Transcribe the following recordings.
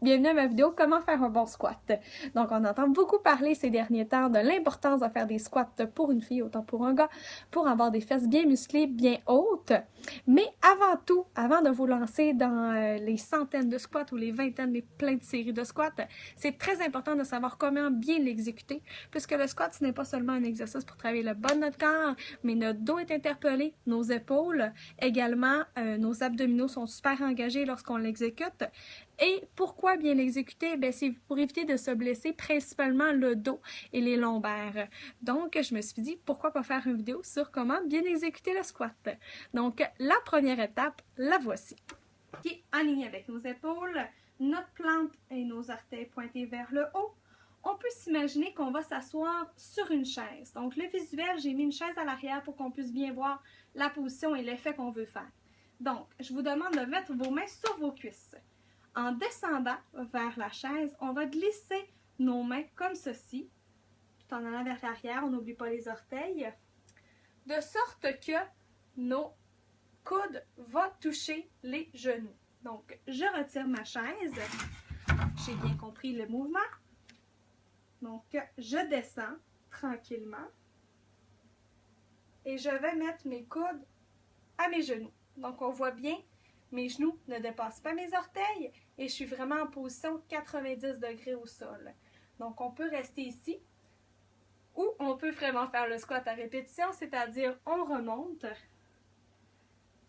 Bienvenue à ma vidéo Comment faire un bon squat. Donc on entend beaucoup parler ces derniers temps de l'importance de faire des squats pour une fille autant pour un gars, pour avoir des fesses bien musclées, bien hautes. Mais avant tout, avant de vous lancer dans les centaines de squats ou les vingtaines, les plein de séries de squats, c'est très important de savoir comment bien l'exécuter, puisque le squat ce n'est pas seulement un exercice pour travailler le bas de notre corps, mais notre dos est interpellé, nos épaules, également nos abdominaux sont super engagés lorsqu'on l'exécute. Et pourquoi bien l'exécuter? C'est pour éviter de se blesser, principalement le dos et les lombaires. Donc, je me suis dit, pourquoi pas faire une vidéo sur comment bien exécuter le squat? Donc, la première étape, la voici. Pieds alignés avec nos épaules, notre plante et nos orteils pointés vers le haut. On peut s'imaginer qu'on va s'asseoir sur une chaise. Donc, le visuel, j'ai mis une chaise à l'arrière pour qu'on puisse bien voir la position et l'effet qu'on veut faire. Donc, je vous demande de mettre vos mains sur vos cuisses. En descendant vers la chaise, on va glisser nos mains comme ceci, tout en allant vers l'arrière, on n'oublie pas les orteils, de sorte que nos coudes vont toucher les genoux. Donc, je retire ma chaise, j'ai bien compris le mouvement. Donc, je descends tranquillement et je vais mettre mes coudes à mes genoux. Donc, on voit bien, mes genoux ne dépassent pas mes orteils et je suis vraiment en position 90 degrés au sol. Donc, on peut rester ici ou on peut vraiment faire le squat à répétition, c'est-à-dire on remonte.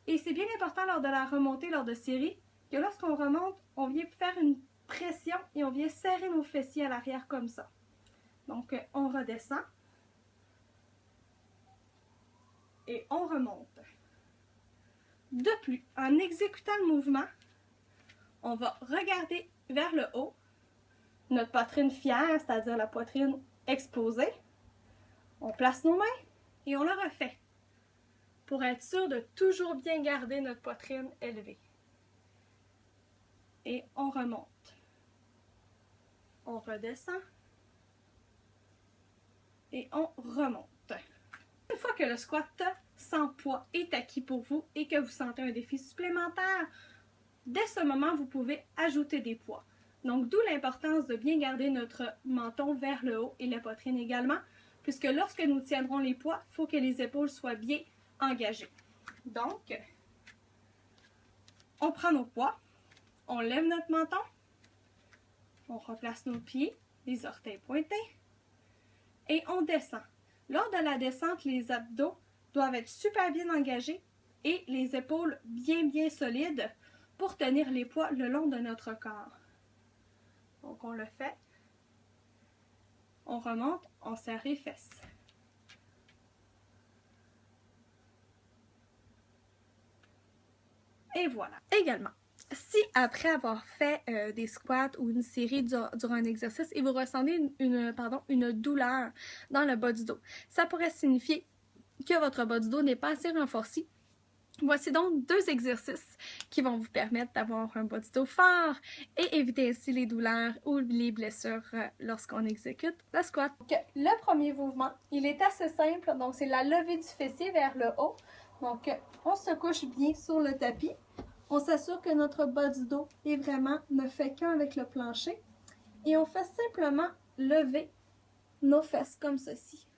Et c'est bien important lors de la remontée, lors de série, que lorsqu'on remonte, on vient faire une pression et on vient serrer nos fessiers à l'arrière comme ça. Donc, on redescend et on remonte. De plus, en exécutant le mouvement, on va regarder vers le haut, notre poitrine fière, c'est-à-dire la poitrine exposée. On place nos mains et on le refait pour être sûr de toujours bien garder notre poitrine élevée. Et on remonte. On redescend et on remonte. Une fois que le squat sans poids est acquis pour vous et que vous sentez un défi supplémentaire, dès ce moment, vous pouvez ajouter des poids. Donc, d'où l'importance de bien garder notre menton vers le haut et la poitrine également, puisque lorsque nous tiendrons les poids, il faut que les épaules soient bien engagées. Donc, on prend nos poids, on lève notre menton, on replace nos pieds, les orteils pointés, et on descend. Lors de la descente, les abdos doivent être super bien engagés et les épaules bien solides pour tenir les poids le long de notre corps. Donc, on le fait. On remonte, on serre les fesses. Et voilà. Également, si après avoir fait des squats ou une série durant un exercice et vous ressentez une douleur dans le bas du dos, ça pourrait signifier que votre bas du dos n'est pas assez renforcé. Voici donc deux exercices qui vont vous permettre d'avoir un bas du dos fort et éviter ainsi les douleurs ou les blessures lorsqu'on exécute le squat. Donc, le premier mouvement, il est assez simple, donc c'est la levée du fessier vers le haut. Donc, on se couche bien sur le tapis. On s'assure que notre bas du dos est vraiment ne fait qu'un avec le plancher. Et on fait simplement lever nos fesses comme ceci,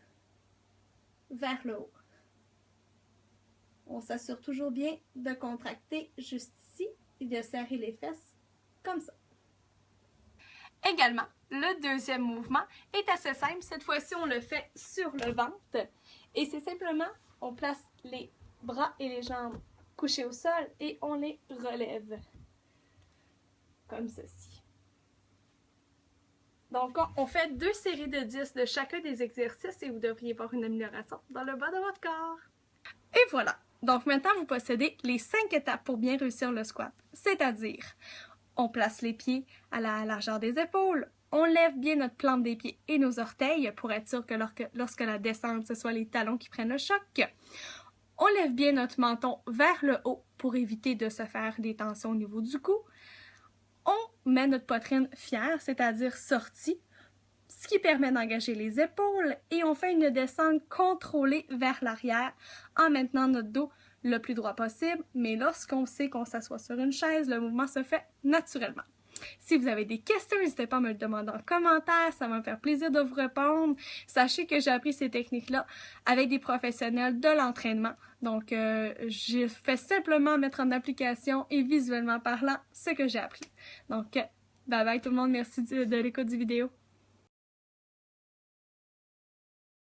vers le haut. On s'assure toujours bien de contracter juste ici et de serrer les fesses comme ça. Également, le deuxième mouvement est assez simple. Cette fois-ci, on le fait sur le ventre. Et c'est simplement, on place les bras et les jambes couchés au sol et on les relève. Comme ceci. Donc, on fait 2 séries de 10 de chacun des exercices et vous devriez voir une amélioration dans le bas de votre corps. Et voilà! Donc maintenant, vous possédez les 5 étapes pour bien réussir le squat. C'est-à-dire, on place les pieds à la largeur des épaules, on lève bien notre plante des pieds et nos orteils pour être sûr que lorsque la descente, ce soit les talons qui prennent le choc. On lève bien notre menton vers le haut pour éviter de se faire des tensions au niveau du cou. On met notre poitrine fière, c'est-à-dire sortie, ce qui permet d'engager les épaules et on fait une descente contrôlée vers l'arrière en maintenant notre dos le plus droit possible, mais lorsqu'on sait qu'on s'assoit sur une chaise, le mouvement se fait naturellement. Si vous avez des questions, n'hésitez pas à me le demander en commentaire, ça va me faire plaisir de vous répondre. Sachez que j'ai appris ces techniques-là avec des professionnels de l'entraînement. Donc, j'ai fait simplement mettre en application et visuellement parlant ce que j'ai appris. Donc, bye bye tout le monde, merci de l'écoute du vidéo.